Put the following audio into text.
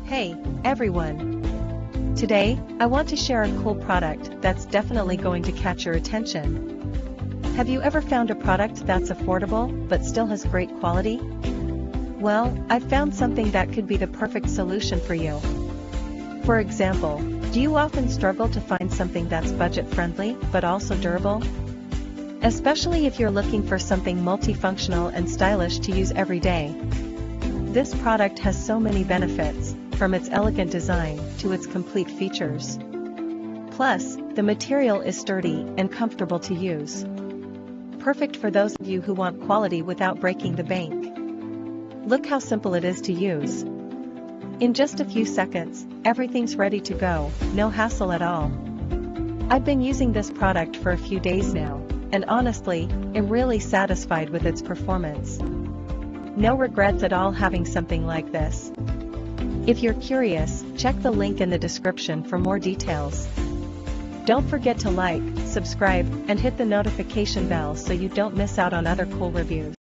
Hey, everyone! Today, I want to share a cool product that's definitely going to catch your attention. Have you ever found a product that's affordable but still has great quality? Well, I've found something that could be the perfect solution for you. For example, do you often struggle to find something that's budget-friendly but also durable? Especially if you're looking for something multifunctional and stylish to use every day. This product has so many benefits, from its elegant design to its complete features. Plus, the material is sturdy and comfortable to use. Perfect for those of you who want quality without breaking the bank. Look how simple it is to use. In just a few seconds, everything's ready to go, no hassle at all. I've been using this product for a few days now, and honestly, I'm really satisfied with its performance. No regrets at all having something like this. If you're curious, check the link in the description for more details. Don't forget to like, subscribe, and hit the notification bell so you don't miss out on other cool reviews.